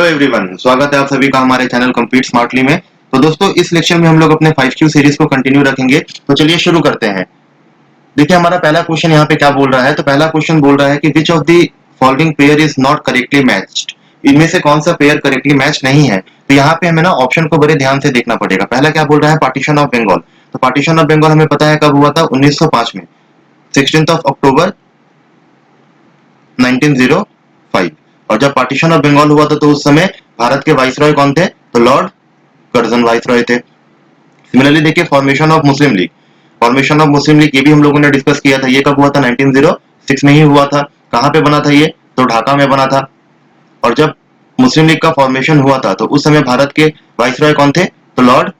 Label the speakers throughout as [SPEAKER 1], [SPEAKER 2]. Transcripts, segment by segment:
[SPEAKER 1] Hello everyone, स्वागत है आप सभी का हमारे चैनल कंप्लीट स्मार्टली में। तो दोस्तों, इस लेक्चर में हम लोग अपने 5Q सीरीज को कंटिन्यू रखेंगे। तो चलिए शुरू करते हैं। देखिए, हमारा पहला क्वेश्चन यहाँ पे क्या बोल रहा है। तो पहला क्वेश्चन बोल रहा है कि विच of the following pair is not correctly matched. इनमें से कौन सा पेयर करेक्टली मैच नहीं है। तो यहाँ पे हमें ना ऑप्शन को बड़े ध्यान से देखना पड़ेगा। पहला क्या बोल रहा है, पार्टीशन ऑफ बंगाल। तो पार्टीशन ऑफ बंगाल हमें पता है कब हुआ था, 1905 में, 16 अक्टूबर 1905। और जब पार्टीशन ऑफ बंगाल हुआ था तो उस समय भारत के वाइसरॉय कौन थे, तो लॉर्ड कर्जन वाइसरॉय थे। सिमिलरली देखिए, formation of Muslim league. Formation of Muslim league ये भी हम लोगों ने डिस्कस किया था। ये कब हुआ था, 1906 में ही हुआ था। कहां पे बना था ये, तो ढाका में बना था। और जब मुस्लिम लीग का फॉर्मेशन हुआ था तो उस समय भारत के वाइसरॉय कौन थे, तो लॉर्ड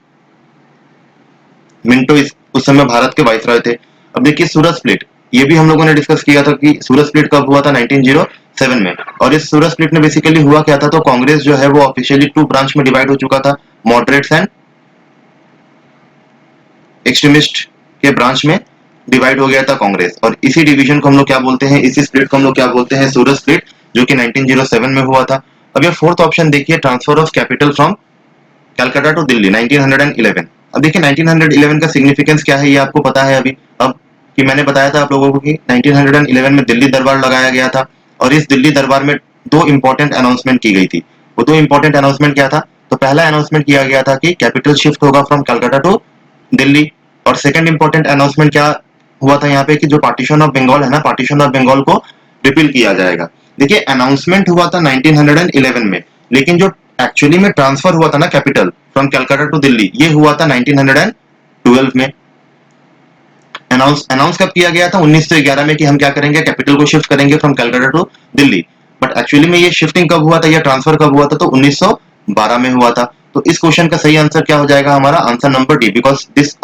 [SPEAKER 1] मिंटो उस समय भारत के वाइसरॉय थे। अब देखिए, सूरत स्प्लिट, ये भी हम लोगों ने डिस्कस किया था कि सूरत स्प्लिट कब हुआ था, 1907 में। और इस सूरत स्प्लिट में बेसिकली हुआ क्या था, तो कांग्रेस जो है वो ऑफिशियली 2 ब्रांच में डिवाइड हो चुका था, मॉडरेट्स एंड एक्सट्रीमिस्ट के ब्रांच में डिवाइड हो गया था कांग्रेस। और इसी डिवीजन को हम लोग क्या बोलते हैं, इसी स्प्लिट को हम लोग क्या बोलते हैं, सूरत स्प्लिट, जो कि 1907 में हुआ था। अब ये फोर्थ ऑप्शन देखिए, transfer of capital from Calcutta to Delhi, 1911। अब देखिए 1911 का सिग्निफिकेंस क्या है, ये आपको पता है अभी। अब कि मैंने बताया था आप लोगों को कि 1911 में दिल्ली दरबार लगाया गया था। और इस दिल्ली दरबार में 2 इंपॉर्टेंट अनाउंसमेंट की गई थी। वो 2 इंपॉर्टेंट अनाउंसमेंट क्या था, तो पहला अनाउंसमेंट किया गया था कि कैपिटल शिफ्ट होगा फ्रॉम कलकत्ता टू दिल्ली। और सेकंड इंपॉर्टेंट अनाउंसमेंट क्या हुआ था यहाँ पे, कि जो पार्टीशन ऑफ बंगाल है ना, पार्टीशन ऑफ बंगाल को रिपील किया जाएगा। देखिए, अनाउंसमेंट हुआ था 1911 में, लेकिन जो एक्चुअली में ट्रांसफर हुआ था ना capital from Calcutta to Delhi, ये हुआ था 1912 में। अनाउंस कब किया गया था, 1911 में, कि हम क्या करेंगे, कैपिटल को शिफ्ट करेंगे from Calcutta to Delhi. But actually में ये शिफ्टिंग कब हुआ था, या ट्रांसफर कब हुआ था, तो 1912 में हुआ था। तो इस क्वेश्चन का सही आंसर क्या हो जाएगा, हमारा answer number D, because this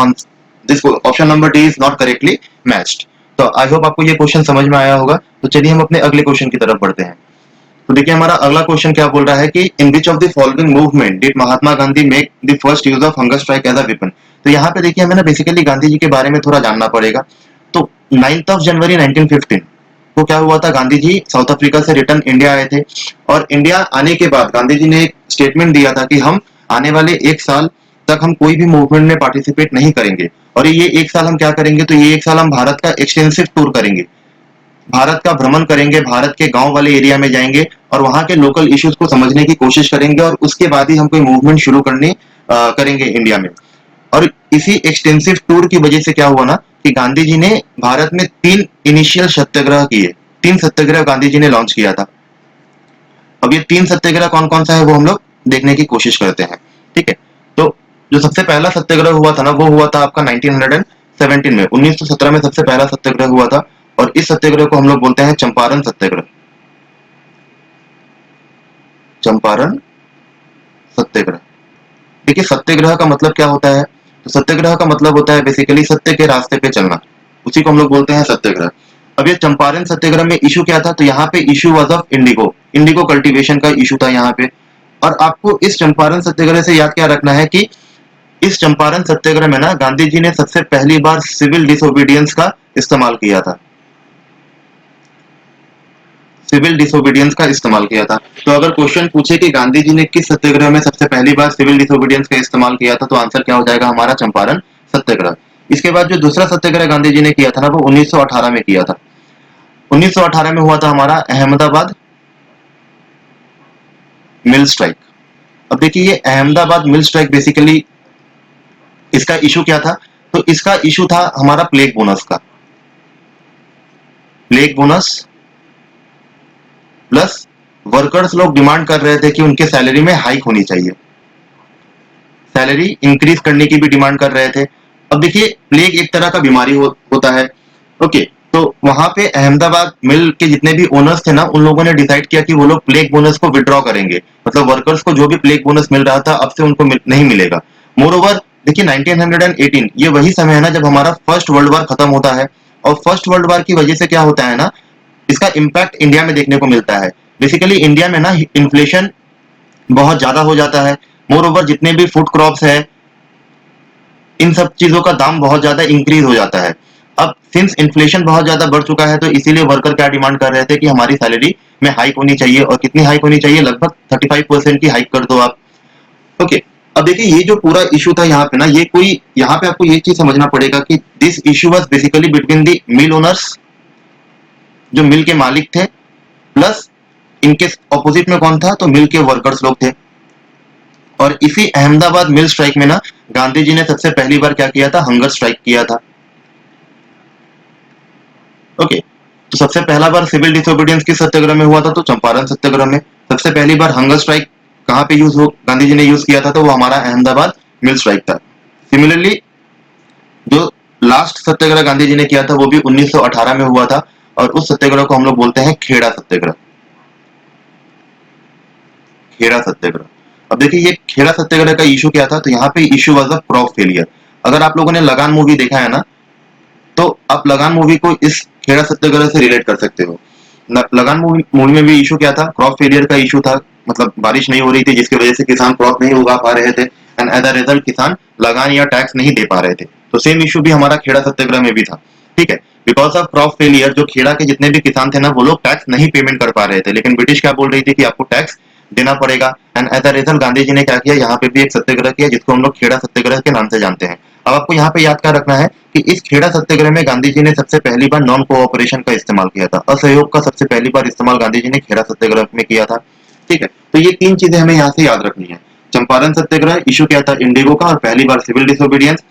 [SPEAKER 1] option number D is not correctly matched. तो आई होप आपको ये क्वेश्चन समझ में आया होगा। तो चलिए हम अपने अगले क्वेश्चन की तरफ बढ़ते हैं। तो देखिए, हमारा अगला क्वेश्चन क्या बोल रहा है कि in which of the following movement did Mahatma Gandhi make the first use of hunger strike as a weapon. तो यहाँ पे देखिए, हमें ना बेसिकली गांधी जी के बारे में थोड़ा जानना पड़ेगा। तो 9 जनवरी 1915 को क्या हुआ था, गांधी जी साउथ अफ्रीका से रिटर्न इंडिया आए थे। और इंडिया आने के बाद गांधी जी ने एक स्टेटमेंट दिया था कि हम आने वाले 1 साल तक हम कोई भी मूवमेंट में पार्टिसिपेट नहीं करेंगे। और ये 1 साल हम क्या करेंगे, तो ये 1 साल हम भारत का एक्सटेंसिव टूर करेंगे, भारत का भ्रमण करेंगे, भारत के गांव वाले एरिया में जाएंगे और वहां के लोकल इश्यूज को समझने की कोशिश करेंगे। और उसके बाद ही हम कोई मूवमेंट शुरू करेंगे इंडिया में। और इसी एक्सटेंसिव टूर की वजह से क्या हुआ ना, कि गांधी जी ने भारत में 3 इनिशियल सत्याग्रह किए। 3 सत्याग्रह गांधी जी ने लॉन्च किया था। अब ये 3 सत्याग्रह कौन कौन सा है वो हम लोग देखने की कोशिश करते हैं। ठीक है, तो जो सबसे पहला सत्याग्रह हुआ था ना, वो हुआ था आपका 1917 में, 1917 में सबसे पहला सत्याग्रह हुआ था। और इस सत्याग्रह को हम लोग बोलते हैं चंपारण सत्याग्रह। चंपारण सत्याग्रह। देखिए, सत्याग्रह का मतलब क्या होता है, तो सत्याग्रह का मतलब होता है बेसिकली सत्य के रास्ते पे चलना, उसी को हम लोग बोलते हैं सत्याग्रह। अब ये चंपारण सत्याग्रह में इशू क्या था, तो यहाँ पे issue was of Indigo, Indigo cultivation का इशू था यहाँ पे। और आपको इस चंपारण सत्याग्रह से याद क्या रखना है कि इस चंपारण सत्याग्रह में ना गांधी जी ने सबसे पहली बार सिविल डिसोबीडियंस का इस्तेमाल किया था, सिविल डिसोबीडियंस का इस्तेमाल किया था। तो अगर क्वेश्चन पूछे कि गांधी जी ने किस सत्याग्रह में सबसे पहली बार सिविल डिसोबीडियंस का इस्तेमाल किया था, तो आंसर क्या हो जाएगा हमारा, चंपारण सत्याग्रह। इसके बाद जो दूसरा सत्याग्रह गांधी जी ने किया था ना, वो 1918 में किया था। 1918 में हुआ था हमारा अहमदाबाद मिल स्ट्राइक। अब देखिए, ये अहमदाबाद मिल स्ट्राइक बेसिकली इसका इशू क्या था, तो इसका इशू था हमारा प्लेग बोनस का। प्लेग बोनस प्लस वर्कर्स लोग डिमांड कर रहे थे कि उनके सैलरी में हाइक होनी चाहिए, सैलरी इंक्रीज करने की भी डिमांड कर रहे थे। अब देखिए, प्लेग एक तरह का बीमारी होता है। ओके, तो वहां पे अहमदाबाद मिल के जितने भी ओनर्स थे ना, उन लोगों ने डिसाइड किया कि वो लोग प्लेग बोनस को विड्रॉ करेंगे। मतलब वर्कर्स को जो भी प्लेग बोनस मिल रहा था, अब से उनको नहीं मिलेगा। मोर ओवर देखिए, 1918 ये वही समय है ना जब हमारा फर्स्ट वर्ल्ड वॉर खत्म होता है। और फर्स्ट वर्ल्ड वॉर की वजह से क्या होता है ना, इसका इम्पैक्ट इंडिया में देखने को मिलता है। बेसिकली इंडिया में ना इन्फ्लेशन बहुत ज्यादा हो जाता है। मोर ओवर जितने भी फूड क्रॉप्स है, इन सब चीजों का दाम बहुत ज्यादा इंक्रीज हो जाता है। अब सिंस इन्फ्लेशन बहुत ज्यादा बढ़ चुका है, तो इसीलिए वर्कर क्या डिमांड कर रहे थे कि हमारी सैलरी में हाइक होनी चाहिए, और कितनी हाइक होनी चाहिए, लगभग 35% की हाइक कर दो आप। ओके, अब देखिए ये जो पूरा इशू था यहाँ पे ना, ये कोई यहाँ पे आपको ये चीज समझना पड़ेगा कि this issue was basically between the mill owners, जो मिल के मालिक थे, प्लस इनके ऑपोजिट में कौन था, तो मिल के वर्कर्स लोग थे। और इसी अहमदाबाद मिल स्ट्राइक में ना गांधी जी ने सबसे पहली बार क्या किया था, हंगर स्ट्राइक किया था। ओके, तो सबसे पहला बार सिविल डिसोबीडियंस किस सत्याग्रह में हुआ था, तो चंपारण सत्याग्रह में। सबसे पहली बार हंगर स्ट्राइक कहाँ पे यूज हो, गांधी जी ने यूज किया था, तो वो हमारा अहमदाबाद मिल स्ट्राइक था। सिमिलरली जो लास्ट सत्याग्रह गांधी जी ने किया था वो भी 1918 में हुआ था, और उस सत्याग्रह को हम लोग बोलते हैं खेड़ा सत्याग्रह। खेड़ा सत्याग्रह। अब देखिए ये खेड़ा सत्याग्रह का इशू क्या था, तो यहाँ पे issue was a crop failure. अगर आप लोगों ने लगान मूवी देखा है ना, तो आप लगान मूवी को इस खेड़ा सत्याग्रह से रिलेट कर सकते हो। लगान मूवी में भी इशू क्या था, क्रॉप फेलियर का इशू था। मतलब बारिश नहीं हो रही थी, जिसकी वजह से किसान क्रॉप नहीं उगा पा रहे थे, एंड एज अ रिजल्ट किसान लगान या टैक्स नहीं दे पा रहे थे। तो सेम इशू भी हमारा खेड़ा सत्याग्रह में भी था। ठीक है, बिकॉज ऑफ क्रॉप फेलियर जो खेड़ा के जितने भी किसान थे ना, वो लोग टैक्स नहीं पेमेंट कर पा रहे थे, लेकिन ब्रिटिश क्या बोल रही थी कि आपको टैक्स देना पड़ेगा। And as a result Gandhi ji ने क्या किया, यहाँ पे भी एक सत्याग्रह किया, जिसको हम लोग खेड़ा सत्याग्रह के नाम से जानते हैं। अब आपको यहाँ पे याद क्या रखना है कि इस खेड़ा सत्याग्रह में गांधी जी ने सबसे पहली बार नॉन कोऑपरेशन का इस्तेमाल किया था, असहयोग का सबसे पहली बार इस्तेमाल गांधी जी ने खेड़ा सत्याग्रह में किया था। ठीक है, तो ये तीन चीजें हमें यहाँ से याद रखनी है। चंपारण सत्याग्रह इशू क्या था, इंडिगो का, और पहली बार civil disobedience.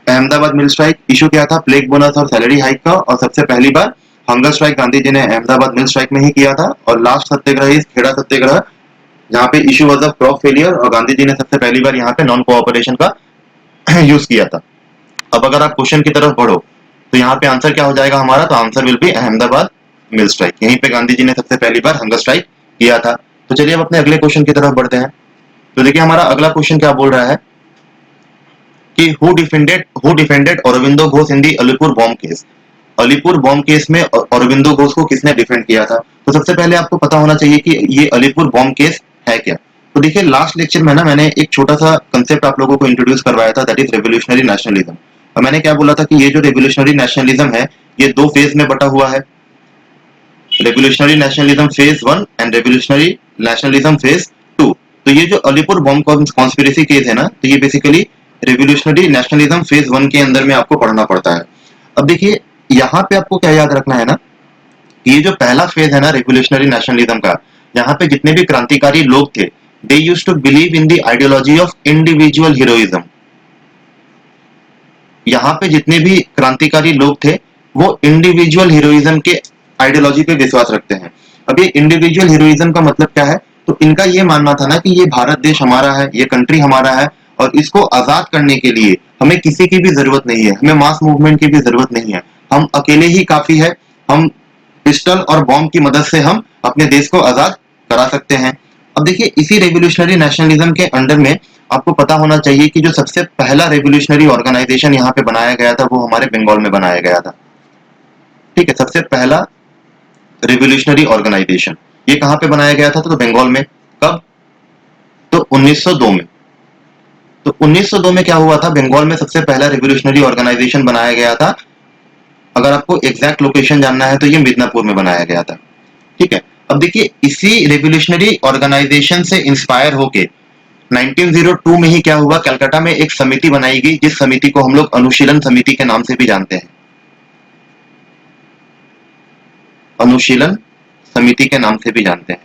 [SPEAKER 1] Ahmedabad mill strike issue क्या था, प्लेग बोनस और सैलरी हाइक का, और सबसे पहली बार हंगर स्ट्राइक गांधी जी ने अहमदाबाद मिल स्ट्राइक में ही किया था। और लास्ट सत्याग्रह इस खेड़ा सत्याग्रह, जहाँ पे issue was of crop failure, और गांधी जी ने सबसे पहली बार यहाँ पे नॉन कोऑपरेशन का यूज किया था। अब अगर आप क्वेश्चन की तरफ बढ़ो, तो यहाँ पे आंसर क्या हो जाएगा हमारा, तो answer will be Ahmedabad mill strike. यहीं पे गांधी जी ने सबसे पहली बार हंगर स्ट्राइक किया था। तो चलिए अब अपने अगले क्वेश्चन की तरफ बढ़ते हैं। तो देखिए हमारा अगला क्वेश्चन क्या बोल रहा है कि who defended Aurobindo Ghosh in the Alipur bomb case. Alipur bomb case में औरबिंदो घोष को किसने डिफेंड किया था। तो सबसे पहले आपको पता होना चाहिए कि ये अलीपुर बॉम्ब केस है क्या। तो देखिए लास्ट लेक्चर में ना मैंने एक छोटा सा कंसेप्ट आप लोगों को इंट्रोड्यूस करवाया था, दैट इज रेवोल्यूशनरी नेशनलिज्म। और मैंने क्या बोला था कि ये जो रेवोल्यूशनरी नेशनलिज्म है, ये दो फेज में बटा हुआ है, revolutionary nationalism phase one and revolutionary nationalism phase two. तो ये जो अलीपुर बॉम्ब कॉन्स्पिरेसी केस है ना, तो ये basically revolutionary nationalism phase one के अंदर में आपको पढ़ना पड़ता है। अब देखिए यहाँ पे आपको क्या याद रखना है ना, ये जो पहला फेज है ना रेवोल्यूशनरी नेशनलिज्म का, यहाँ पे जितने भी क्रांतिकारी लोग थे, they use to believe in the ideology of individual heroism. यहाँ पे जितने भी क्रांतिकारी लोग थे, वो इंडिविजुअल हीरोइज्म के आइडियोलॉजी पे विश्वास रखते हैं। अब ये इंडिविजुअल हीरोइज्म का मतलब क्या है, तो इनका ये मानना था ना कि ये भारत देश हमारा है, ये कंट्री हमारा है, और इसको आजाद करने के लिए हमें किसी की भी जरूरत नहीं है, हमें मास मूवमेंट की भी जरूरत नहीं है, हम अकेले ही काफी है, हम पिस्टल और बॉम्ब की मदद से हम अपने देश को आजाद करा सकते हैं। अब देखिए इसी रेवोल्यूशनरी नेशनलिज्म के अंडर में आपको पता होना चाहिए कि जो सबसे पहला रेवोल्यूशनरी ऑर्गेनाइजेशन यहाँ पे बनाया गया था, वो हमारे बंगाल में बनाया गया था। ठीक है, सबसे पहला रेवोल्यूशनरी ऑर्गेनाइजेशन ये कहाँ पे बनाया गया था, तो बंगाल में। कब, तो 1902 में। तो 1902 में क्या हुआ था, बंगाल में सबसे पहला रेवोल्यूशनरी ऑर्गेनाइजेशन बनाया गया था। अगर आपको एग्जैक्ट लोकेशन जानना है तो ये मिदनापुर में बनाया गया था। ठीक है, अब देखिए इसी रेवोल्यूशनरी ऑर्गेनाइजेशन से इंस्पायर होके 1902 में ही क्या हुआ, कलकत्ता में एक समिति बनाई गई, जिस समिति को हम लोग अनुशीलन समिति के नाम से भी जानते हैं। अनुशीलन समिति के नाम से भी जानते हैं।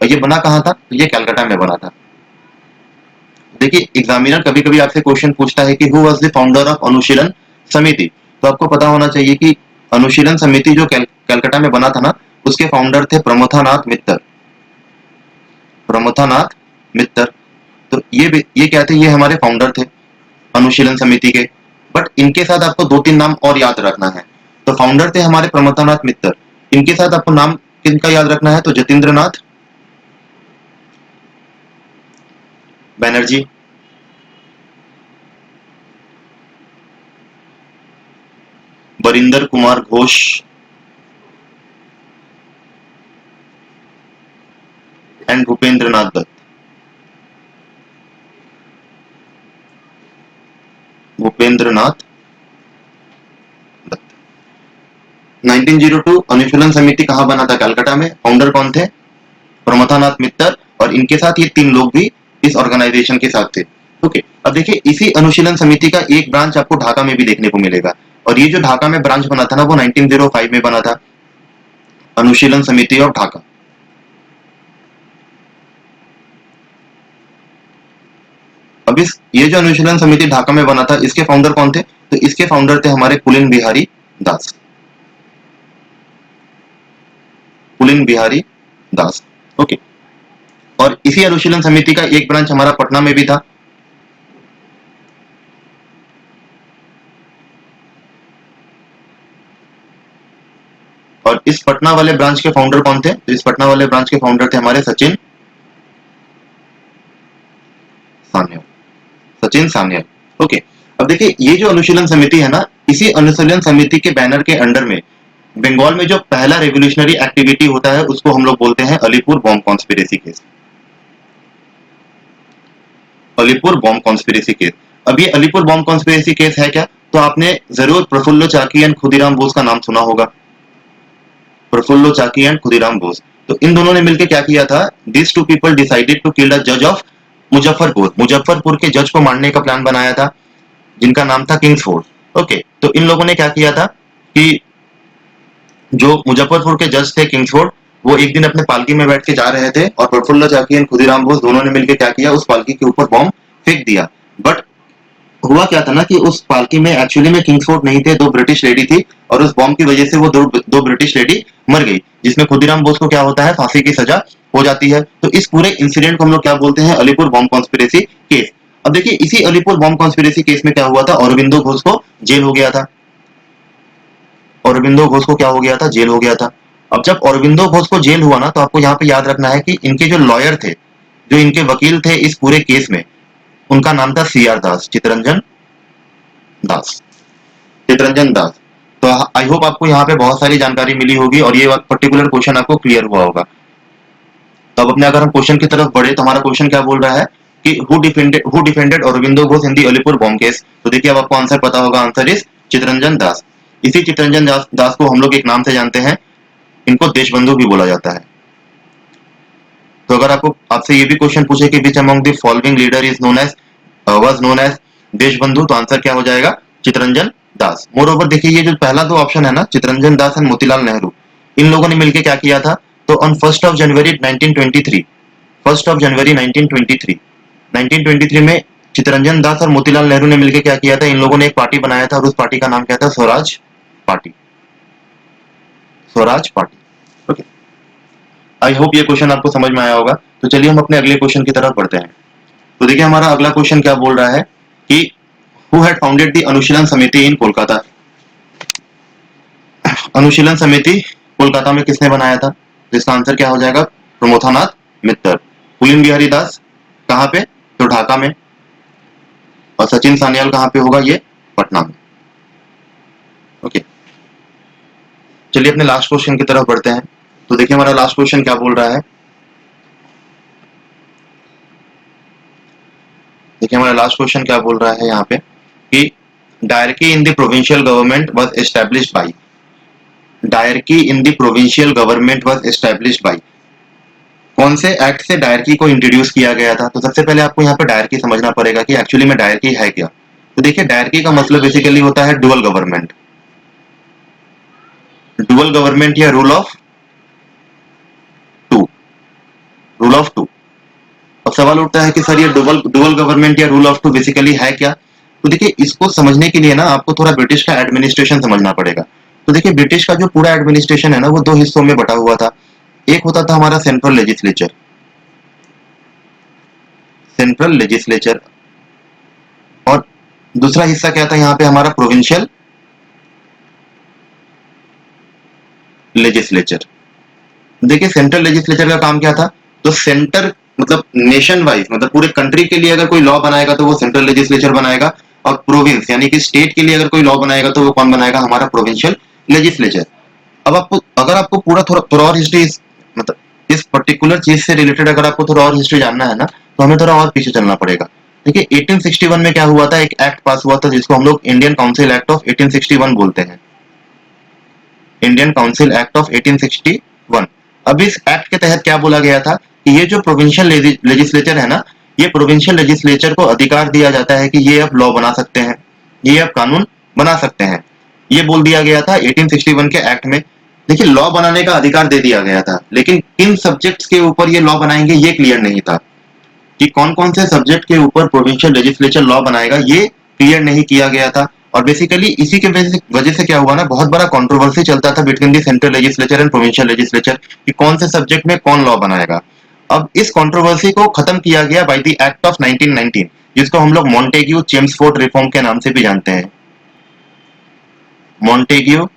[SPEAKER 1] और ये बना कहाँ था, तो ये कलकत्ता में बना था। देखिए एग्जामिनर कभी कभी आपसे क्वेश्चन पूछता है कि who was the founder of Anushilan Samiti. तो आपको पता होना चाहिए कि अनुशीलन समिति जो कलकत्ता में बना था ना, उसके फाउंडर थे प्रमथानाथ मित्तर। प्रमथानाथ मित्तर। तो ये क्या थे, ये हमारे फाउंडर थे अनुशीलन समिति के। बट इनके साथ आपको दो तीन नाम और याद रखना है। तो फाउंडर थे हमारे प्रमथानाथ मित्तर, इनके साथ आपको नाम किनका याद रखना है, तो जतींद्र नाथ बैनर्जी, बरिंदर कुमार घोष, एंड भूपेंद्र नाथ दत्त। भूपेंद्र नाथ दत्त 1902 अनुशीलन समिति कहाँ बना था? कलकत्ता में। फाउंडर कौन थे? प्रमथानाथ मित्तर, और इनके साथ ये 3 लोग भी इस ऑर्गेनाइजेशन के साथ थे। ओके, अब देखिए इसी अनुशीलन समिति का एक ब्रांच आपको ढाका में भी देखने को मिलेगा, और ये जो ढाका में ब्रांच बना था ना वो 1905 में बना था, अनुशीलन समिति ऑफ ढाका। अब ये जो अनुशीलन समिति ढाका में बना था, इसके फाउंडर कौन थे? तो इसके फाउंडर थे हमारे पुलिन बिहारी दास। पुलिन बिहारी दास। ओके, और इसी अनुशीलन समिति का एक ब्रांच हमारा पटना में भी था। और इस पटना वाले ब्रांच के फाउंडर कौन थे? तो इस पटना वाले ब्रांच के फाउंडर थे हमारे सचिन सान्याल। सचिन सान्याल। ओके, अब देखिए ये जो अनुशीलन समिति है ना, इसी अनुशीलन समिति के बैनर के अंडर में बंगाल में जो पहला रेवोल्यूशनरी एक्टिविटी होता है उसको हम लोग बोलते हैं Alipur bomb conspiracy case. Alipur bomb conspiracy case. अब ये अलीपुर बॉम्ब कॉन्स्पिरेसी केस है क्या? तो आपने जरूर प्रफुल्ल चाकी एंड खुदीराम बोस का नाम सुना होगा। प्रफुल्ल चाकी एंड खुदीराम बोस, तो इन दोनों ने मिलकर क्या किया था? This two people decided to kill the जज ऑफ मुजफ्फरपुर। मुजफ्फरपुर के जज को मारने का प्लान बनाया था, जिनका नाम था किंग्सफोर्ड। ओके, तो इन लोगों ने क्या किया था कि जो मुजफ्फरपुर के जज थे किंग्सफोर्ड, वो एक दिन अपने पालकी में बैठ के जा रहे थे, और प्रफुल्ल चाकी एंड खुदीराम बोस दोनों ने मिलकर क्या किया? उस पालकी के ऊपर बॉम्ब फेंक दिया। बट हुआ क्या था ना कि उस पालकी में एक्चुअली में किंग्सफोर्ड नहीं थे, 2 ब्रिटिश लेडी थी, और उस बॉम्ब की वजह से वो दो ब्रिटिश लेडी मर गई, जिसमें खुदीराम बोस को क्या होता है? फांसी की सजा हो जाती है। तो इस पूरे इंसिडेंट को हम लोग क्या बोलते हैं? Alipur bomb conspiracy case. अब देखिए इसी अलीपुर बॉम्ब कॉन्स्पिरेसी केस में क्या हुआ था? अरविंदो घोष को जेल हो गया था। अरविंदो घोष को क्या हो गया था? जेल हो गया था। अब जब अरविंदो घोष को जेल हुआ ना, तो आपको यहाँ पे याद रखना है कि इनके जो लॉयर थे, जो इनके वकील थे इस पूरे केस में, उनका नाम था CR दास, चितरंजन दास। चितरंजन दास। तो आई होप आपको यहाँ पे बहुत सारी जानकारी मिली होगी, और ये पर्टिकुलर क्वेश्चन आपको क्लियर हुआ होगा। तो अब अपने अगर हम क्वेश्चन की तरफ बढ़े, तो हमारा क्वेश्चन क्या बोल रहा है कि who defended Aurobindo Ghosh in the Alipur bomb case? तो देखिए अब आपको आंसर पता होगा, आंसर इज चितरंजन दास। इसी चितरंजन दास को हम लोग एक नाम से जानते हैं, इनको देशबंधु भी बोला जाता है। तो अगर आपको आपसे ये भी क्वेश्चन पूछे कि which among the following leader is known as was known as Deshbandhu, तो आंसर क्या हो जाएगा? चितरंजन दास। मोर ओवर देखिए ये जो पहला 2 ऑप्शन है ना, चितरंजन दास एंड मोतीलाल नेहरू, इन लोगों ने मिलकर क्या किया था? तो ऑन 1 जनवरी 1923, 1 जनवरी 1923 में चितरंजन दास और मोतीलाल नेहरू ने मिलकर क्या किया था? इन लोगों ने एक पार्टी बनाया था, और उस पार्टी का नाम क्या था? Swaraj party. Swaraj party. Okay, I hope ये क्वेश्चन आपको समझ में आया होगा। तो चलिए हम अपने अगले क्वेश्चन की तरफ बढ़ते हैं। तो देखिए हमारा अगला क्वेश्चन क्या बोल रहा है कि हु हैड फाउंडेड द अनुशीलन समिति इन कोलकाता? अनुशीलन समिति कोलकाता में किसने बनाया था? जिसका आंसर क्या हो जाएगा? प्रमोथानाथ मित्तर। पुलिन बिहारी दास कहाँ पे? तो ढाका में। और सचिन सान्याल कहाँ पे होगा? ये पटना में। ओके, चलिए अपने लास्ट क्वेश्चन की तरफ बढ़ते हैं। तो देखिए हमारा लास्ट क्वेश्चन क्या बोल रहा है। देखिए हमारा लास्ट क्वेश्चन क्या बोल रहा है यहाँ पे कि dyarchy in the provincial government was established bye. Dyarchy in the provincial government was established bye. कौन से एक्ट से डायरकी को इंट्रोड्यूस किया गया था? तो सबसे पहले आपको यहाँ पे डायरकी समझना पड़ेगा कि एक्चुअली में डायरकी है क्या। तो देखिए डायरकी का मतलब बेसिकली होता है डुअल गवर्नमेंट। डुअल गवर्नमेंट या rule of two. Rule of two. अब सवाल उठता है कि सर ये डुअल गवर्नमेंट या रूल ऑफ टू बेसिकली है क्या? तो देखिए इसको समझने के लिए ना आपको थोड़ा ब्रिटिश का एडमिनिस्ट्रेशन समझना पड़ेगा। तो देखिए ब्रिटिश का जो पूरा एडमिनिस्ट्रेशन है ना, वो 2 हिस्सों में बटा हुआ था। एक होता था हमारा सेंट्रल लेजिस्लेचर, सेंट्रल लेजिस्लेचर, और दूसरा हिस्सा क्या था यहाँ पे? हमारा प्रोविंशियल लेजिस्लेचर। देखिए सेंट्रल लेजिस्लेचर का काम क्या था? तो सेंटर मतलब नेशन वाइज, मतलब पूरे कंट्री के लिए अगर कोई लॉ बनाएगा तो वो सेंट्रल लेजिस्लेचर बनाएगा, और प्रोविंस यानी कि स्टेट के लिए अगर कोई लॉ बनाएगा तो वो कौन बनाएगा? हमारा प्रोविंशियल लेजिस्लेचर। अब आपको अगर आपको पूरा थोड़ा और हिस्ट्री, मतलब इस पर्टिकुलर चीज से रिलेटेड अगर आपको थोड़ा और हिस्ट्री जानना है ना, तो हमें थोड़ा और पीछे चलना पड़ेगा। देखिए 1861 में क्या हुआ था? एक एक्ट पास हुआ था जिसको हम लोग इंडियन काउंसिल एक्ट ऑफ 1861 बोलते हैं। Indian council act of 1861। अब इस एक्ट के तहत क्या बोला गया था कि ये जो प्रोविंशियल लेजिस्लेचर है ना, ये प्रोविंशियल लेजिस्लेचर को अधिकार दिया जाता है कि ये अब लॉ बना सकते हैं, ये अब कानून बना सकते हैं। ये बोल दिया गया था 1861 के एक्ट में। देखिए, लॉ बनाने का अधिकार दे दिया गया था, लेकिन किन सब्जेक्ट्स के ऊपर ये लॉ बनाएंगे ये क्लियर नहीं था कि कौन कौन से सब्जेक्ट के ऊपर प्रोविंशियल लेजिस्लेचर लॉ बनाएगा, ये क्लियर नहीं किया गया था। और बेसिकली इसी के वजह से क्या हुआ ना, बहुत बड़ा कंट्रोवर्सी चलता था between the central legislature and provincial legislature कि कौन से सब्जेक्ट में कौन लॉ बनाएगा। अब इस कंट्रोवर्सी को खत्म किया गया बाय द एक्ट ऑफ 1919, जिसको हम लोग मॉन्टेग्यू चेम्सफोर्ड रिफॉर्म के नाम से भी जानते हैं। मॉन्टेग्यू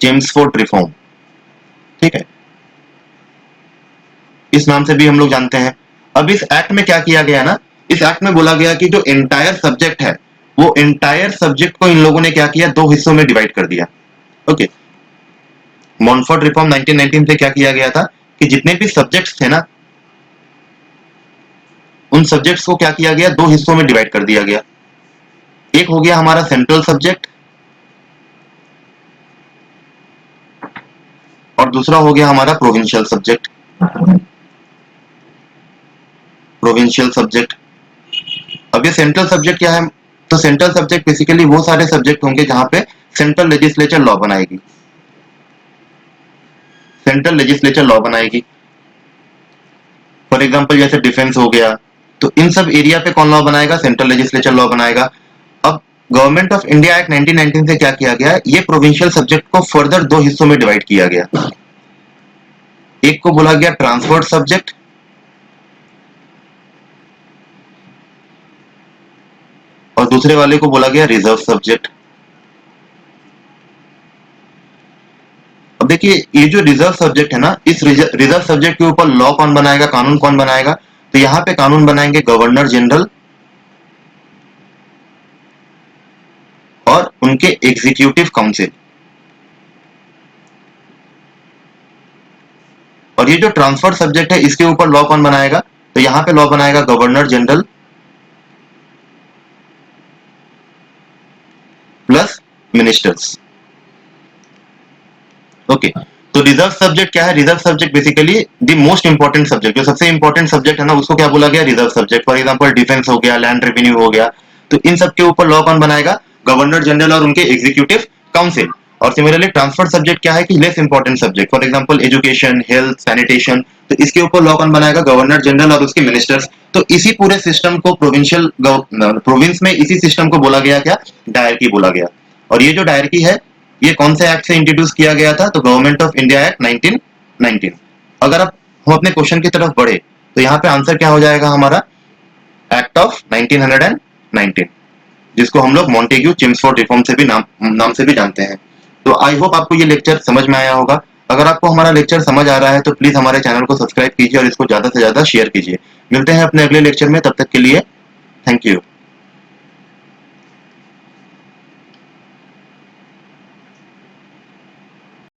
[SPEAKER 1] चेम्सफोर्ड रिफॉर्म, ठीक है, इस नाम से भी हम लोग जानते हैं। अब इस एक्ट में क्या किया गया ना, इस एक्ट में बोला गया कि जो एंटायर सब्जेक्ट है, वो एंटायर सब्जेक्ट को इन लोगों ने क्या किया, दो हिस्सों में डिवाइड कर दिया। ओके, मॉन्टफोर्ड रिफॉर्म 1919 से क्या किया गया था कि जितने भी सब्जेक्ट्स थे ना, उन सब्जेक्ट्स को क्या किया गया, दो हिस्सों में डिवाइड कर दिया गया। एक हो गया हमारा सेंट्रल सब्जेक्ट और दूसरा हो गया हमारा प्रोविंशियल सब्जेक्ट। प्रोविंशियल सब्जेक्ट, अब ये सेंट्रल सब्जेक्ट क्या है, तो सेंट्रल सब्जेक्ट बेसिकली वो सारे सब्जेक्ट होंगे जहां पे सेंट्रल लेजिस्लेचर लॉ बनाएगी, सेंट्रल लेजिस्लेचर लॉ बनाएगी। फॉर एग्जांपल जैसे डिफेंस हो गया, तो इन सब एरिया पे कौन लॉ बनाएगा, सेंट्रल लेजिस्लेचर लॉ बनाएगा। अब गवर्नमेंट ऑफ इंडिया एक्ट 1919 से क्या किया गया, ये प्रोविंशियल सब्जेक्ट को फर्दर दो हिस्सों में डिवाइड किया गया। एक को बोला गया ट्रांसफर्ड सब्जेक्ट और दूसरे वाले को बोला गया रिजर्व सब्जेक्ट। अब देखिए, ये जो रिजर्व सब्जेक्ट है ना, इस रिजर्व सब्जेक्ट के ऊपर लॉ कौन बनाएगा, कानून कौन बनाएगा, तो यहां पे कानून बनाएंगे गवर्नर जनरल और उनके एग्जीक्यूटिव काउंसिल। और ये जो ट्रांसफर सब्जेक्ट है, इसके ऊपर लॉ कौन बनाएगा, तो यहां पे लॉ बनाएगा governor general plus ministers. Okay, तो रिजर्व सब्जेक्ट क्या है, reserve subject basically the most important subject, जो सबसे इंपॉर्टेंट सब्जेक्ट है ना, उसको क्या बोला गया, reserve subject. For example defence हो गया, लैंड रेवेन्यू हो गया, तो इन सब के ऊपर लॉ कौन बनाएगा, गवर्नर जनरल और उनके एग्जीक्यूटिव काउंसिल। और सिमिलरली ट्रांसफर सब्जेक्ट क्या है कि less important subject, for example education, health, sanitation, तो इसके ऊपर लॉ कौन बनाएगा, गवर्नर जनरल और उसके मिनिस्टर्स। तो इसी पूरे सिस्टम को प्रोविंशियल प्रोविंस में इसी सिस्टम को बोला गया क्या, डायरकी बोला गया। और ये जो डायरकी है, ये कौन से एक्ट से इंट्रोड्यूस किया गया था, तो गवर्नमेंट ऑफ इंडिया एक्ट 1919। अगर आप हम अपने क्वेश्चन की तरफ बढ़े तो यहाँ पे आंसर क्या हो जाएगा हमारा, एक्ट ऑफ 1919, जिसको हम लोग मॉन्टेग्यू चेम्सफोर्ड रिफॉर्म से भी नाम से भी जानते हैं। तो आई होप आपको ये लेक्चर समझ में आया होगा। अगर आपको हमारा लेक्चर समझ आ रहा है तो प्लीज हमारे चैनल को सब्सक्राइब कीजिए और इसको ज्यादा से ज्यादा शेयर कीजिए। मिलते हैं अपने अगले लेक्चर में, तब तक के लिए थैंक यू।